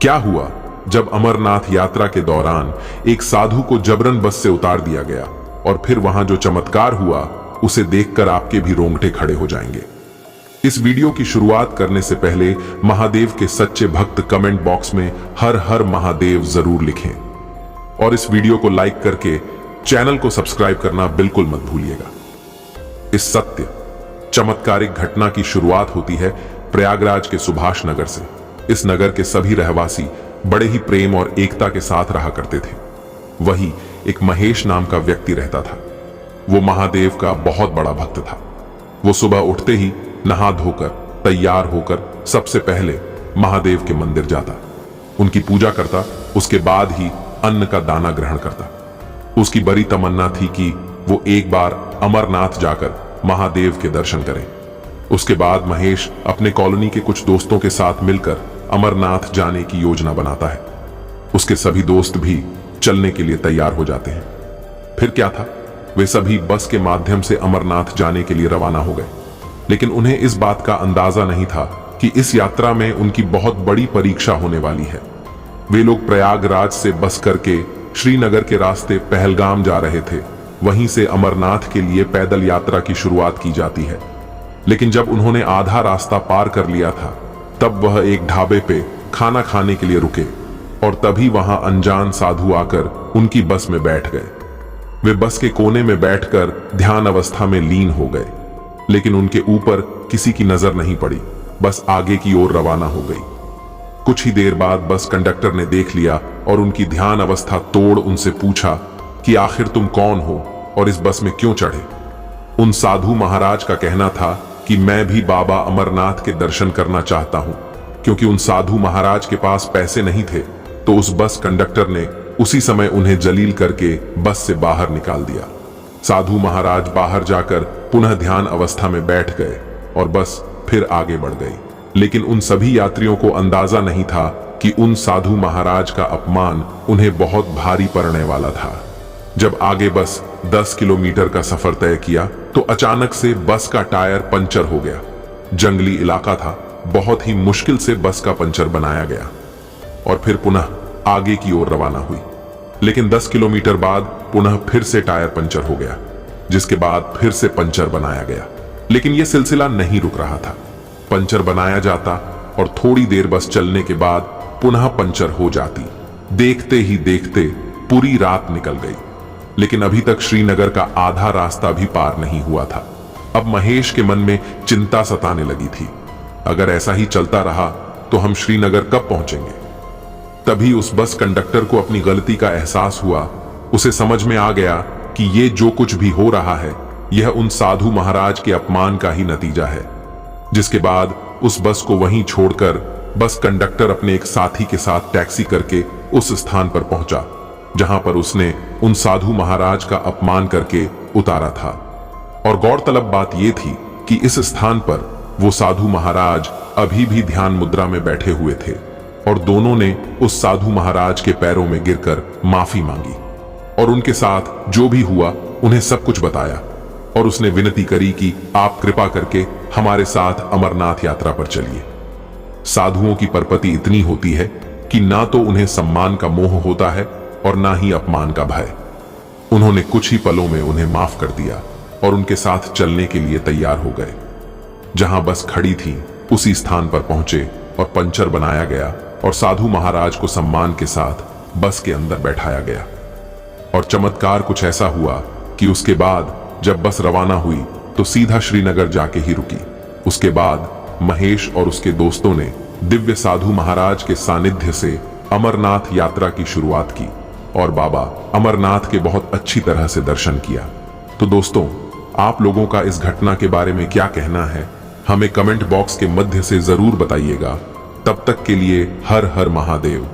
क्या हुआ जब अमरनाथ यात्रा के दौरान एक साधु को जबरन बस से उतार दिया गया, और फिर वहां जो चमत्कार हुआ उसे देखकर आपके भी रोंगटे खड़े हो जाएंगे। इस वीडियो की शुरुआत करने से पहले महादेव के सच्चे भक्त कमेंट बॉक्स में हर हर महादेव जरूर लिखें, और इस वीडियो को लाइक करके चैनल को सब्सक्राइब करना बिल्कुल मत भूलिएगा। इस सत्य चमत्कारिक घटना की शुरुआत होती है प्रयागराज के सुभाष नगर से। इस नगर के सभी रहवासी बड़े ही प्रेम और एकता के साथ रहा करते थे। वही एक महेश नाम का व्यक्ति रहता था। वो महादेव का बहुत बड़ा भक्त था। वो सुबह उठते ही नहा धोकर तैयार होकर सबसे पहले महादेव के मंदिर जाता, उनकी पूजा करता, उसके बाद ही अन्न का दाना ग्रहण करता। उसकी बड़ी तमन्ना थी कि वो एक बार अमरनाथ जाकर महादेव के दर्शन करें। उसके बाद महेश अपने कॉलोनी के कुछ दोस्तों के साथ मिलकर अमरनाथ जाने की योजना बनाता है। उसके सभी दोस्त भी चलने के लिए तैयार हो जाते हैं। फिर क्या था, वे सभी बस के माध्यम से अमरनाथ जाने के लिए रवाना हो गए। लेकिन उन्हें इस बात का अंदाजा नहीं था कि इस यात्रा में उनकी बहुत बड़ी परीक्षा होने वाली है। वे लोग प्रयागराज से बस करके श्रीनगर के रास्ते पहलगाम जा रहे थे। वहीं से अमरनाथ के लिए पैदल यात्रा की शुरुआत की जाती है। लेकिन जब उन्होंने आधा रास्ता पार कर लिया था, तब वह एक ढाबे पे खाना खाने के लिए रुके, और तभी वहां अनजान साधु आकर उनकी बस में बैठ गए। वे बस के कोने में बैठकर ध्यान अवस्था में लीन हो गए, लेकिन उनके ऊपर किसी की नजर नहीं पड़ी। बस आगे की ओर रवाना हो गई। कुछ ही देर बाद बस कंडक्टर ने देख लिया और उनकी ध्यान अवस्था तोड़ उनसे पूछा कि आखिर तुम कौन हो और इस बस में क्यों चढ़े। उन साधु महाराज का कहना था कि मैं भी बाबा अमरनाथ के दर्शन करना चाहता हूं। क्योंकि उन साधु महाराज के पास पैसे नहीं थे, तो उस बस कंडक्टर ने उसी समय उन्हें जलील करके बस से बाहर निकाल दिया। साधु महाराज बाहर जाकर पुनः ध्यान अवस्था में बैठ गए और बस फिर आगे बढ़ गई। लेकिन उन सभी यात्रियों को अंदाजा नहीं था कि उन साधु महाराज का अपमान उन्हें बहुत भारी पड़ने वाला था। जब आगे बस 10 किलोमीटर का सफर तय किया, तो अचानक से बस का टायर पंचर हो गया। जंगली इलाका था, बहुत ही मुश्किल से बस का पंचर बनाया गया और फिर पुनः आगे की ओर रवाना हुई। लेकिन 10 किलोमीटर बाद पुनः फिर से टायर पंचर हो गया, जिसके बाद फिर से पंचर बनाया गया। लेकिन यह सिलसिला नहीं रुक रहा था। पंचर बनाया जाता और थोड़ी देर बस चलने के बाद पुनः पंचर हो जाती। देखते ही देखते पूरी रात निकल गई, लेकिन अभी तक श्रीनगर का आधा रास्ता भी पार नहीं हुआ था। अब महेश के मन में चिंता सताने लगी थी। अगर ऐसा ही चलता रहा तो हम श्रीनगर कब पहुंचेंगे। तभी उस बस कंडक्टर को अपनी गलती का एहसास हुआ। उसे समझ में आ गया कि ये जो कुछ भी हो रहा है, यह उन साधु महाराज के अपमान का ही नतीजा है। जिसके बाद उस बस को वहीं छोड़कर बस कंडक्टर अपने एक साथी के साथ टैक्सी करके उस स्थान पर पहुंचा जहां पर उसने उन साधु महाराज का अपमान करके उतारा था। और गौरतलब बात यह थी कि इस स्थान पर वो साधु महाराज अभी भी ध्यान मुद्रा में बैठे हुए थे, और दोनों ने उस साधु महाराज के पैरों में गिरकर माफी मांगी और उनके साथ जो भी हुआ उन्हें सब कुछ बताया। और उसने विनती करी कि आप कृपा करके हमारे साथ अमरनाथ यात्रा पर चलिए। साधुओं की परपति इतनी होती है कि ना तो उन्हें सम्मान का मोह होता है और ना ही अपमान का भय। उन्होंने कुछ ही पलों में उन्हें माफ कर दिया और उनके साथ चलने के लिए तैयार हो गए। जहां बस खड़ी थी उसी स्थान पर पहुंचे और पंचर बनाया गया और साधु महाराज को सम्मान के साथ बस के अंदर बैठाया गया। और चमत्कार कुछ ऐसा हुआ कि उसके बाद जब बस रवाना हुई तो सीधा श्रीनगर जाके ही रुकी। उसके बाद महेश और उसके दोस्तों ने दिव्य साधु महाराज के सानिध्य से अमरनाथ यात्रा की शुरुआत की और बाबा अमरनाथ के बहुत अच्छी तरह से दर्शन किया। तो दोस्तों, आप लोगों का इस घटना के बारे में क्या कहना है, हमें कमेंट बॉक्स के मध्य से जरूर बताइएगा। तब तक के लिए हर हर महादेव।